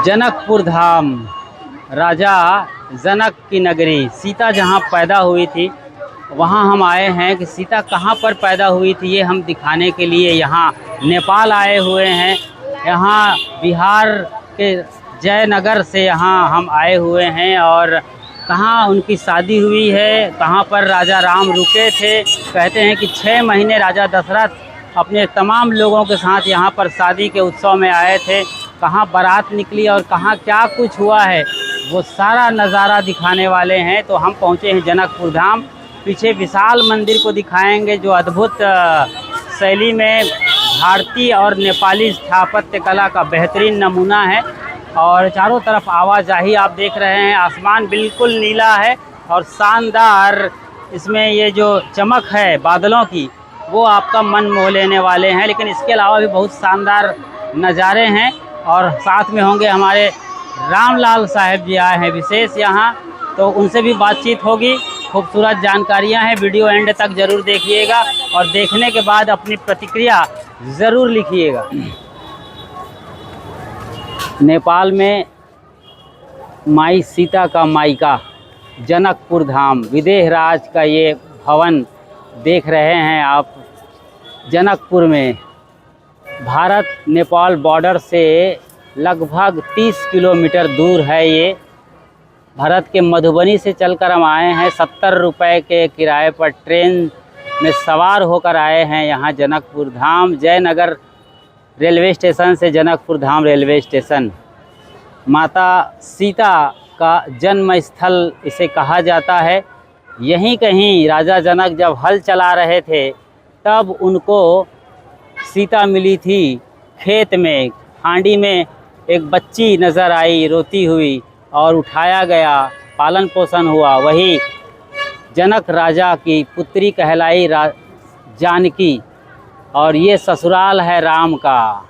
जनकपुर धाम, राजा जनक की नगरी, सीता जहाँ पैदा हुई थी वहाँ हम आए हैं कि सीता कहाँ पर पैदा हुई थी ये हम दिखाने के लिए यहाँ नेपाल आए हुए हैं। यहाँ बिहार के जयनगर से यहाँ हम आए हुए हैं और कहाँ उनकी शादी हुई है, कहाँ पर राजा राम रुके थे। कहते हैं कि 6 महीने राजा दशरथ अपने तमाम लोगों के साथ यहाँ पर शादी के उत्सव में आए थे। कहाँ बारात निकली और कहाँ क्या कुछ हुआ है वो सारा नज़ारा दिखाने वाले हैं। तो हम पहुँचे हैं जनकपुर धाम। पीछे विशाल मंदिर को दिखाएंगे जो अद्भुत शैली में भारतीय और नेपाली स्थापत्य कला का बेहतरीन नमूना है। और चारों तरफ आवाजाही आप देख रहे हैं, आसमान बिल्कुल नीला है और शानदार इसमें ये जो चमक है बादलों की वो आपका मन मोह लेने वाले हैं। लेकिन इसके अलावा भी बहुत शानदार नज़ारे हैं और साथ में होंगे हमारे रामलाल साहब जी आए हैं विशेष यहाँ, तो उनसे भी बातचीत होगी। खूबसूरत जानकारियाँ हैं, वीडियो एंड तक ज़रूर देखिएगा और देखने के बाद अपनी प्रतिक्रिया ज़रूर लिखिएगा। नेपाल में माई सीता का मायका जनकपुर धाम, विदेह राज का ये भवन देख रहे हैं आप। जनकपुर में भारत नेपाल बॉर्डर से लगभग 30 किलोमीटर दूर है ये। भारत के मधुबनी से चलकर हम आए हैं। 70 रुपये के किराए पर ट्रेन में सवार होकर आए हैं यहाँ जनकपुर धाम। जयनगर रेलवे स्टेशन से जनकपुर धाम रेलवे स्टेशन। माता सीता का जन्म स्थल इसे कहा जाता है। यहीं कहीं राजा जनक जब हल चला रहे थे तब उनको सीता मिली थी खेत में। हांडी में एक बच्ची नज़र आई रोती हुई और उठाया गया, पालन पोषण हुआ। वही जनक राजा की पुत्री कहलाई जानकी और ये ससुराल है राम का।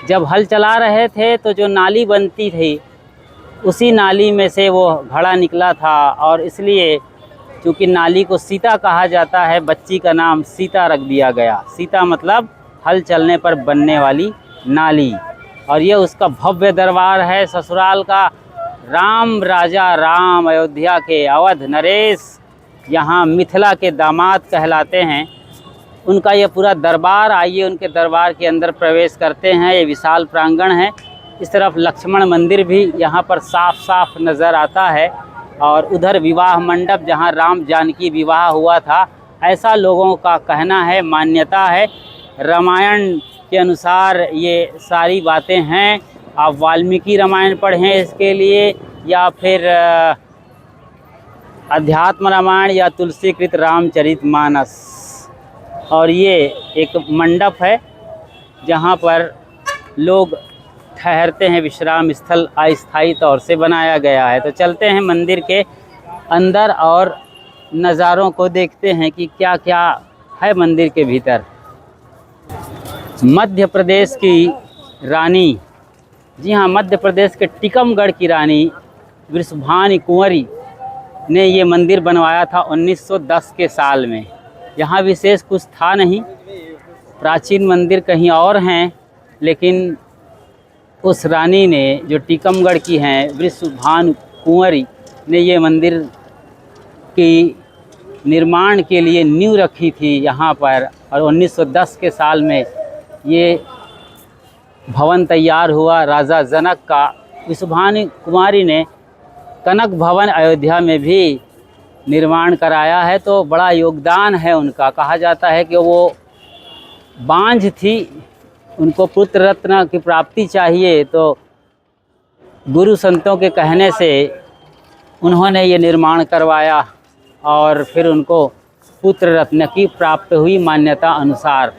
जब हल चला रहे थे तो जो नाली बनती थी उसी नाली में से वो घड़ा निकला था और इसलिए चूँकि नाली को सीता कहा जाता है, बच्ची का नाम सीता रख दिया गया। सीता मतलब हल चलने पर बनने वाली नाली। और ये उसका भव्य दरबार है ससुराल का। राम राजा राम अयोध्या के अवध नरेश यहाँ मिथिला के दामाद कहलाते हैं। उनका ये पूरा दरबार, आइए उनके दरबार के अंदर प्रवेश करते हैं। ये विशाल प्रांगण है। इस तरफ लक्ष्मण मंदिर भी यहाँ पर साफ साफ नज़र आता है और उधर विवाह मंडप जहाँ राम जानकी विवाह हुआ था, ऐसा लोगों का कहना है, मान्यता है। रामायण के अनुसार ये सारी बातें हैं। आप वाल्मीकि रामायण पढ़ें इसके लिए या फिर अध्यात्म रामायण या तुलसीकृत रामचरितमानस। और ये एक मंडप है जहाँ पर लोग ठहरते हैं, विश्राम स्थल अस्थायी तौर से बनाया गया है। तो चलते हैं मंदिर के अंदर और नज़ारों को देखते हैं कि क्या क्या है मंदिर के भीतर। मध्य प्रदेश की रानी, जी हाँ, मध्य प्रदेश के टीकमगढ़ की रानी वृषभानु कुंवरी ने ये मंदिर बनवाया था 1910 के साल में। यहाँ विशेष कुछ था नहीं, प्राचीन मंदिर कहीं और हैं, लेकिन उस रानी ने जो टीकमगढ़ की हैं वृषभानु कुंवरी ने ये मंदिर की निर्माण के लिए नींव रखी थी यहाँ पर। और 1910 के साल में ये भवन तैयार हुआ राजा जनक का। वृषभानु कुमारी ने कनक भवन अयोध्या में भी निर्माण कराया है, तो बड़ा योगदान है उनका। कहा जाता है कि वो बांझ थी, उनको पुत्र रत्न की प्राप्ति चाहिए, तो गुरु संतों के कहने से उन्होंने ये निर्माण करवाया और फिर उनको पुत्र रत्न की प्राप्त हुई मान्यता अनुसार।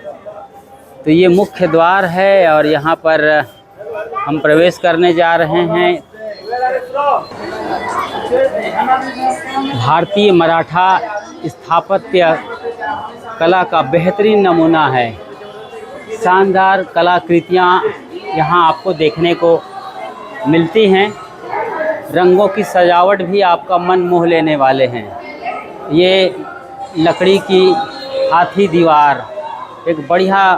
तो ये मुख्य द्वार है और यहाँ पर हम प्रवेश करने जा रहे हैं। भारतीय मराठा स्थापत्य कला का बेहतरीन नमूना है। शानदार कलाकृतियाँ यहाँ आपको देखने को मिलती हैं। रंगों की सजावट भी आपका मन मोह लेने वाले हैं। ये लकड़ी की हाथी दीवार एक बढ़िया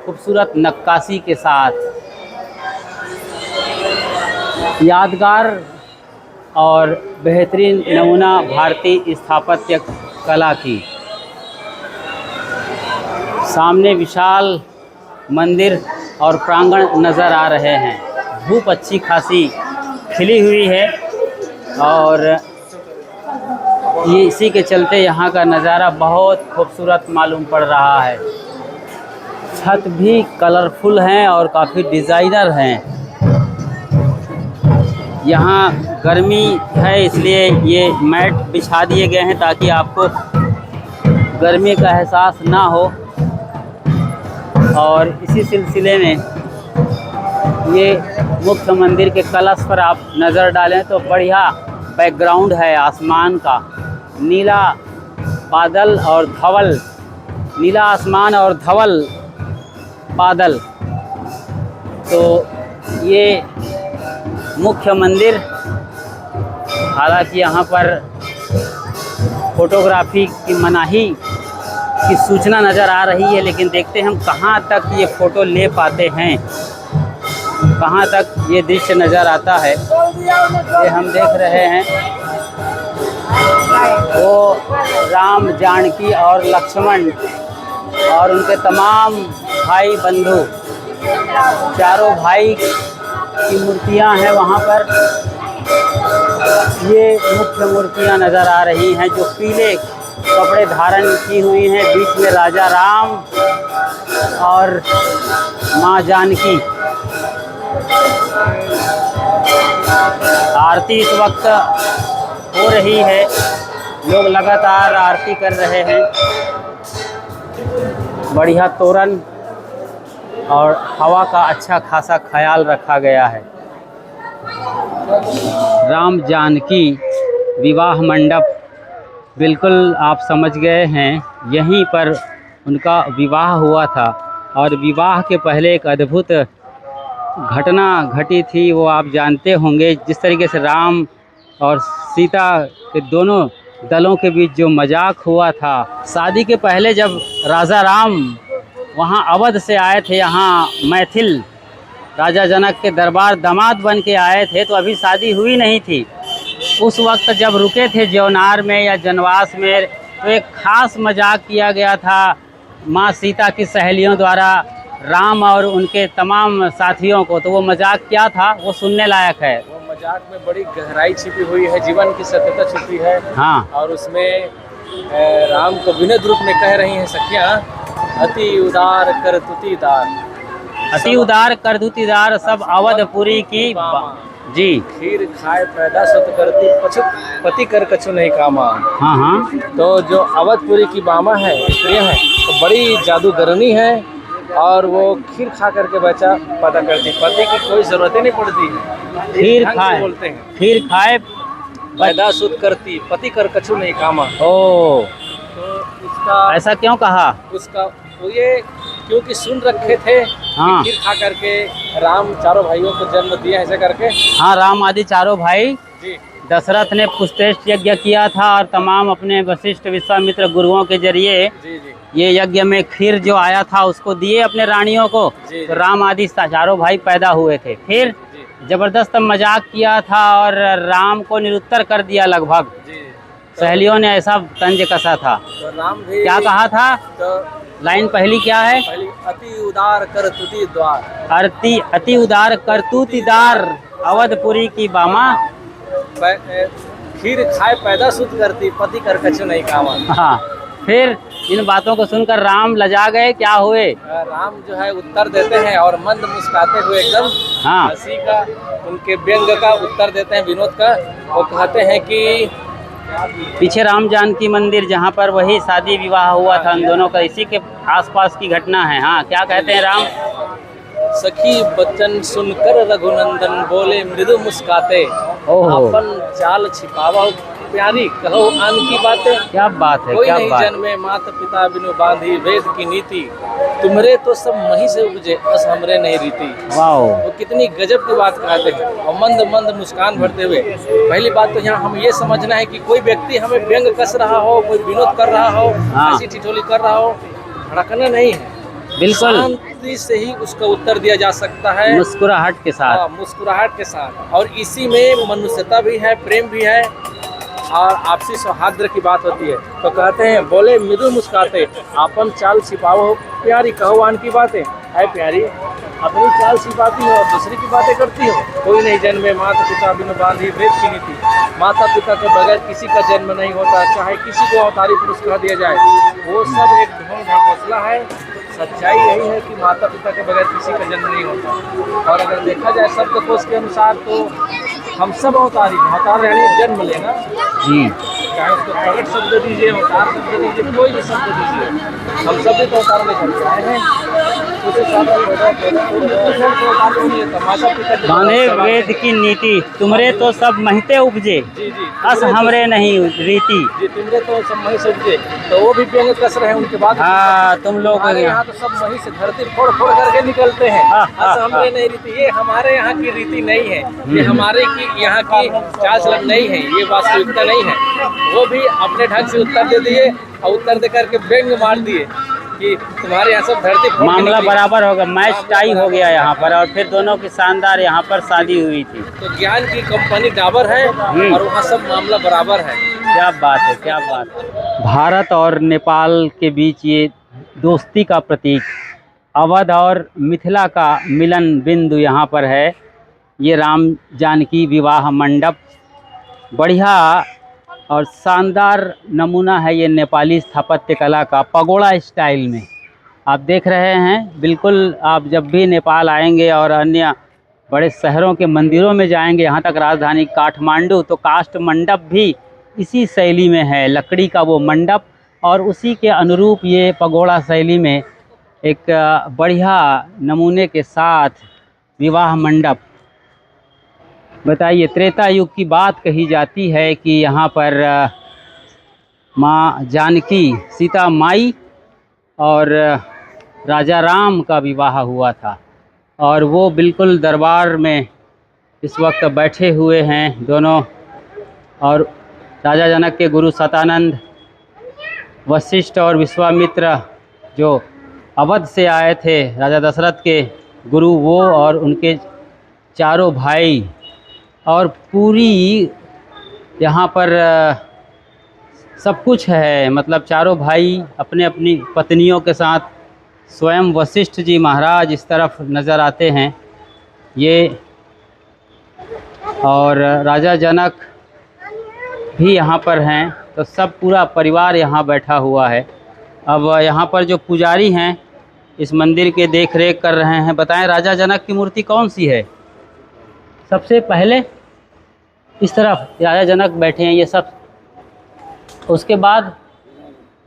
खूबसूरत नक्काशी के साथ यादगार और बेहतरीन नमूना भारतीय स्थापत्य कला की। सामने विशाल मंदिर और प्रांगण नज़र आ रहे हैं। धूप अच्छी खासी खिली हुई है और ये इसी के चलते यहाँ का नज़ारा बहुत खूबसूरत मालूम पड़ रहा है। छत भी कलरफुल हैं और काफ़ी डिज़ाइनर हैं। यहाँ गर्मी है इसलिए ये मैट बिछा दिए गए हैं ताकि आपको गर्मी का एहसास ना हो। और इसी सिलसिले में ये मुख्य मंदिर के कलश पर आप नज़र डालें तो बढ़िया बैकग्राउंड है आसमान का। नीला बादल और धवल, नीला आसमान और धवल बादल। तो ये मुख्य मंदिर, हालांकि यहाँ पर फोटोग्राफी की मनाही की सूचना नज़र आ रही है, लेकिन देखते हैं हम कहाँ तक ये फ़ोटो ले पाते हैं, कहाँ तक ये दृश्य नज़र आता है। ये हम देख रहे हैं वो राम, जानकी और लक्ष्मण और उनके तमाम भाई बंधु, चारों भाई की मूर्तियां हैं वहाँ पर। ये मुख्य मूर्तियां नज़र आ रही हैं जो पीले कपड़े धारण की हुई हैं। बीच में राजा राम और माँ जानकी। आरती इस वक्त हो रही है, लोग लगातार आरती कर रहे हैं। बढ़िया तोरण और हवा का अच्छा खासा ख्याल रखा गया है। राम जानकी विवाह मंडप, बिल्कुल आप समझ गए हैं, यहीं पर उनका विवाह हुआ था। और विवाह के पहले एक अद्भुत घटना घटी थी, वो आप जानते होंगे। जिस तरीके से राम और सीता के दोनों दलों के बीच जो मजाक हुआ था। शादी के पहले जब राजा राम वहाँ अवध से आए थे, यहाँ मैथिल राजा जनक के दरबार दामाद बन के आए थे, तो अभी शादी हुई नहीं थी। उस वक्त जब रुके थे जौनार में या जनवास में, तो एक ख़ास मजाक किया गया था माँ सीता की सहेलियों द्वारा राम और उनके तमाम साथियों को। तो वो मजाक क्या था, वो सुनने लायक है। वो मजाक में बड़ी गहराई छिपी हुई है, जीवन की सत्यता छिपी है। हाँ। और उसमें राम को विनोद रूप में कह रही हैं सखियाँ, अति उदार करतुतीदार, अति उदार करतुतीदार सब अवधपुरी की जी। खीर खाए पैदा सत करती पति कर कछु नहीं कामा। हाँ हाँ। तो जो अवधपुरी की बामा है, स्त्रियाँ हैं, तो बड़ी जादूगरनी है और वो खीर खा करके बच्चा पैदा करती, पति की कोई ज़रूरत ही नहीं पड़ती। खीर खाए बोलते हैं, खीर खाए पैदा सुत करती पति कर कछु नहीं कामा। ओ, तो इसका ऐसा क्यों कहा? उसका वो ये क्योंकि सुन रखे थे। हाँ। खीर खा करके राम चारों भाइयों को जन्म दिया ऐसे करके। हाँ, राम आदि चारों भाई जी। दशरथ ने पुष्टेष्ट यज्ञ किया था और तमाम अपने वशिष्ठ विश्वामित्र गुरुओं के जरिए जी। ये यज्ञ में खीर जो आया था उसको दिए अपने रानियों को। तो राम आदि चारों भाई पैदा हुए थे। फिर जबरदस्त मजाक किया था और राम को निरुत्तर कर दिया लगभग। सहेलियों ने ऐसा तंज कसा था। तो राम भी क्या कहा था? तो लाइन पहली क्या है? अति उदार करतुती द्वार, अति उदार करतुतीदार अवधपुरी की बामा, खीर खाए पैदा सुत करती पति कर कछु नहीं कामा। हाँ। फिर इन बातों को सुनकर राम लजा गए, क्या हुए? राम जो है उत्तर देते हैं और मंद मुस्कुराते हुए एकदम हंसी का, उनके व्यंग का उत्तर देते हैं, विनोद का। वो कहते हैं कि पीछे राम जानकी मंदिर जहाँ पर वही शादी विवाह हुआ था उन दोनों का, इसी के आसपास की घटना है। हाँ, क्या कहते हैं राम? सखी बच्चन सुनकर रघुनंदन बोले मृदु मुस्काते, अपन चाल छिपावा प्यारी कहो आन की बातें। क्या बात है, कोई क्या नहीं जन्मे माता पिता बिनु बांधी वेद की नीति, तुम्हारे तो सब मही से उपजे बस हमरे नहीं रीति। वाह, वो कितनी गजब की बात कहते हैं। और मंद मंद मुस्कान भरते हुए, पहली बात तो यहाँ हम ये समझना है कि कोई व्यक्ति हमें व्यंग कस रहा हो, कोई विनोद कर रहा हो, ऐसी ठिठोली कर रहा हो, भड़कना नहीं है। बिल्कुल। शांति से ही उसका उत्तर दिया जा सकता है, मुस्कुराहट के साथ। मुस्कुराहट के साथ। और इसी में मनुष्यता भी है, प्रेम भी है और आपसी सौहार्द की बात होती है। तो कहते हैं बोले मृदु मुस्काते, आपन चाल छिपाओ प्यारी, कहो आन की बातें। है प्यारी, अपनी चाल छिपाती हो और दूसरी की बातें करती हो। कोई नहीं जन्मे माता पिता बिनु बांधी भेद की नीति, माता पिता के बगैर किसी का जन्म नहीं होता, चाहे किसी को अवतारी पुरुष कह दिया जाए। वो सब एक ढोंग ढकोसला है। सच्चाई यही है कि माता पिता के बगैर किसी का जन्म नहीं होता। और अगर देखा जाए शब्दकोश के अनुसार तो हम सब अवतारी, अवतार यानी जन्म लेना जी। चाहे उसको प्रकट शब्द दीजिए, अवतार शब्द दीजिए, कोई भी शब्द दीजिए, हम सब भी तो अवतार लेकर के आए हैं। बांधे वेद की नीति, तुमरे तो सब महिते उपजे, जी जी, अस हमरे नहीं रीति। जी तुमरे तो सब मही से उपजे, तो वो भी व्यंग कस रहे हैं उनके बाद। हाँ, तुम लोग यहाँ तो सब मही से धरती फोड़ फोड़ करके निकलते हैं। अस हमरे नहीं रीति, ये हमारे यहाँ की रीति नहीं है, ये हमारे की यहाँ की चाल चलन नहीं है, ये वास्तविकता नहीं है। वो भी अपने ढंग से उत्तर दे दिए और उत्तर दे करके व्यंग मार दिए कि तुम्हारे यहाँ सब धरती फोड़ के मामला निकली। बराबर होगा, मैच टाई हो गया यहाँ पर, और फिर दोनों की शानदार यहाँ पर शादी हुई थी। तो ज्ञान की कंपनी डाबर है और वहाँ सब मामला बराबर है। क्या बात है, क्या बात है। भारत और नेपाल के बीच ये दोस्ती का प्रतीक, अवध और मिथिला का मिलन बिंदु यहाँ पर है। ये राम जानकी विवाह मंडप बढ़िया और शानदार नमूना है ये नेपाली स्थापत्य कला का, पगोड़ा स्टाइल में आप देख रहे हैं। बिल्कुल, आप जब भी नेपाल आएंगे और अन्य बड़े शहरों के मंदिरों में जाएंगे, यहाँ तक राजधानी काठमांडू, तो काष्ठ मंडप भी इसी शैली में है, लकड़ी का वो मंडप, और उसी के अनुरूप ये पगोड़ा शैली में एक बढ़िया नमूने के साथ विवाह मंडप। बताइए, त्रेता युग की बात कही जाती है कि यहाँ पर माँ जानकी, सीता माई और राजा राम का विवाह हुआ था, और वो बिल्कुल दरबार में इस वक्त बैठे हुए हैं दोनों। और राजा जनक के गुरु शतानंद, वशिष्ठ और विश्वामित्र जो अवध से आए थे, राजा दशरथ के गुरु, वो और उनके चारों भाई, और पूरी यहाँ पर सब कुछ है। मतलब चारों भाई अपने अपनी पत्नियों के साथ, स्वयं वशिष्ठ जी महाराज इस तरफ नज़र आते हैं ये, और राजा जनक भी यहाँ पर हैं। तो सब पूरा परिवार यहाँ बैठा हुआ है। अब यहाँ पर जो पुजारी हैं इस मंदिर के देख रेख कर रहे हैं। बताएं, राजा जनक की मूर्ति कौन सी है? सबसे पहले इस तरफ राजा जनक बैठे हैं ये सब, उसके बाद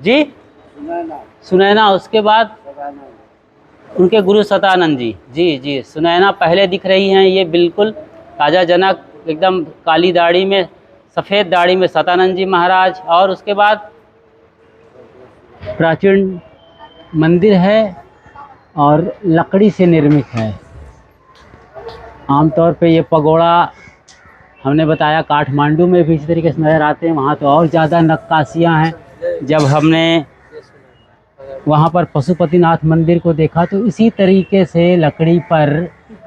जी सुनैना, उसके बाद उनके गुरु शतानंद जी। जी जी, सुनैना पहले दिख रही हैं। ये बिल्कुल राजा जनक एकदम काली दाढ़ी में, सफ़ेद दाढ़ी में शतानंद जी महाराज, और उसके बाद प्राचीन मंदिर है और लकड़ी से निर्मित है। आमतौर पे ये पगोड़ा हमने बताया काठमांडू में भी इसी तरीके से नज़र आते हैं, वहाँ तो और ज़्यादा नक्काशियाँ हैं। जब हमने वहाँ पर पशुपतिनाथ मंदिर को देखा तो इसी तरीके से लकड़ी पर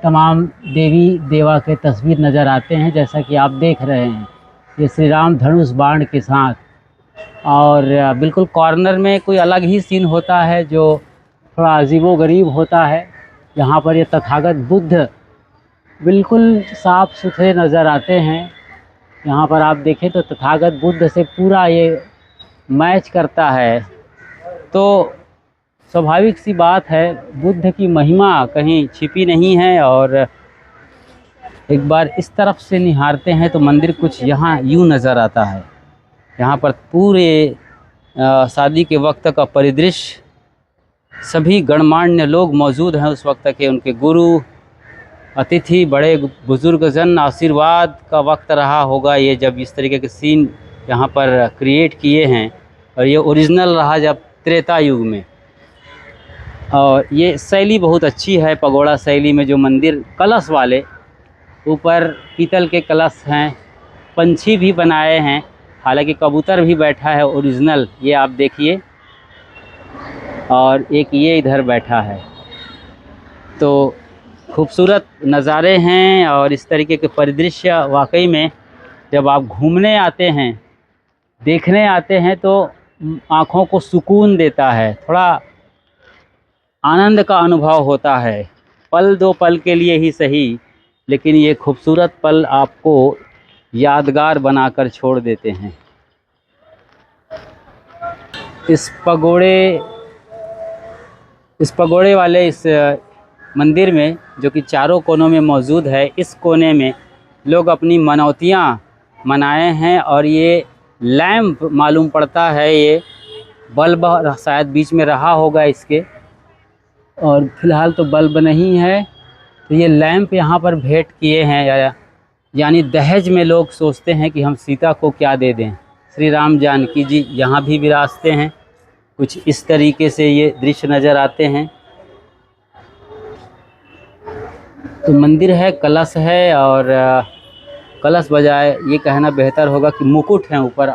तमाम देवी देवा के तस्वीर नज़र आते हैं, जैसा कि आप देख रहे हैं। ये श्री राम धनुष बाण के साथ, और बिल्कुल कॉर्नर में कोई अलग ही सीन होता है जो थोड़ा अजीबोगरीब होता है। यहाँ पर ये तथागत बुद्ध बिल्कुल साफ़ सुथरे नज़र आते हैं। यहाँ पर आप देखें तो तथागत बुद्ध से पूरा ये मैच करता है। तो स्वाभाविक सी बात है, बुद्ध की महिमा कहीं छिपी नहीं है। और एक बार इस तरफ से निहारते हैं तो मंदिर कुछ यहाँ यूँ नज़र आता है। यहाँ पर पूरे शादी के वक्त का परिदृश्य, सभी गणमान्य लोग मौजूद हैं उस वक्त के, उनके गुरु, अतिथि, बड़े बुजुर्ग जन, आशीर्वाद का वक्त रहा होगा ये, जब इस तरीके के सीन यहाँ पर क्रिएट किए हैं। और ये ओरिजिनल रहा जब त्रेता युग में। और ये शैली बहुत अच्छी है, पगोड़ा शैली में जो मंदिर, कलश वाले, ऊपर पीतल के कलश हैं, पंछी भी बनाए हैं, हालांकि कबूतर भी बैठा है ओरिजिनल। ये आप देखिए, और एक ये इधर बैठा है। तो खूबसूरत नज़ारे हैं और इस तरीके के परिदृश्य वाकई में जब आप घूमने आते हैं, देखने आते हैं तो आँखों को सुकून देता है, थोड़ा आनंद का अनुभव होता है। पल दो पल के लिए ही सही, लेकिन ये खूबसूरत पल आपको यादगार बनाकर छोड़ देते हैं। इस पगोड़े वाले इस मंदिर में, जो कि चारों कोनों में मौजूद है, इस कोने में लोग अपनी मनौतियाँ मनाए हैं। और ये लैंप मालूम पड़ता है, ये बल्ब शायद बीच में रहा होगा इसके, और फिलहाल तो बल्ब नहीं है। तो ये लैंप यहाँ पर भेंट किए हैं, यानी दहेज में लोग सोचते हैं कि हम सीता को क्या दे दें। श्री राम जानकी जी यहाँ भी विराजते हैं। कुछ इस तरीके से ये दृश्य नज़र आते हैं। तो मंदिर है, कलश है, और कलश बजाय ये कहना बेहतर होगा कि मुकुट हैं ऊपर,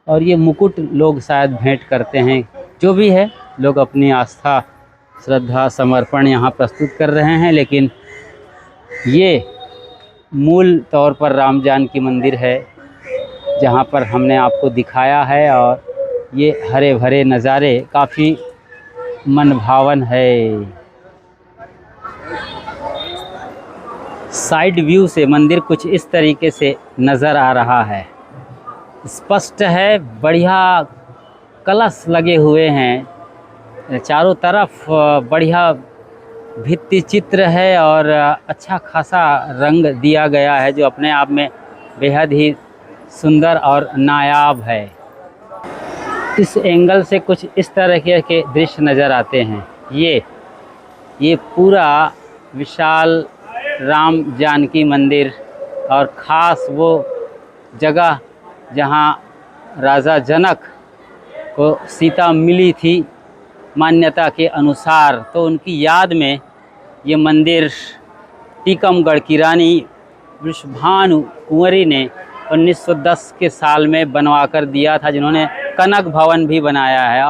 और ये मुकुट लोग शायद भेंट करते हैं। जो भी है, लोग अपनी आस्था, श्रद्धा, समर्पण यहाँ प्रस्तुत कर रहे हैं। लेकिन ये मूल तौर पर राम जानकी मंदिर है, जहाँ पर हमने आपको दिखाया है। और ये हरे भरे नज़ारे काफ़ी मन भावन है। साइड व्यू से मंदिर कुछ इस तरीके से नज़र आ रहा है, स्पष्ट है, बढ़िया कलश लगे हुए हैं चारों तरफ, बढ़िया भित्ति चित्र है और अच्छा खासा रंग दिया गया है, जो अपने आप में बेहद ही सुंदर और नायाब है। इस एंगल से कुछ इस तरह के दृश्य नज़र आते हैं। ये पूरा विशाल राम जानकी मंदिर, और ख़ास वो जगह जहाँ राजा जनक को सीता मिली थी मान्यता के अनुसार, तो उनकी याद में ये मंदिर टीकमगढ़ की रानी वृषभानु कुंवरी ने 1910 के साल में बनवा कर दिया था, जिन्होंने कनक भवन भी बनाया है।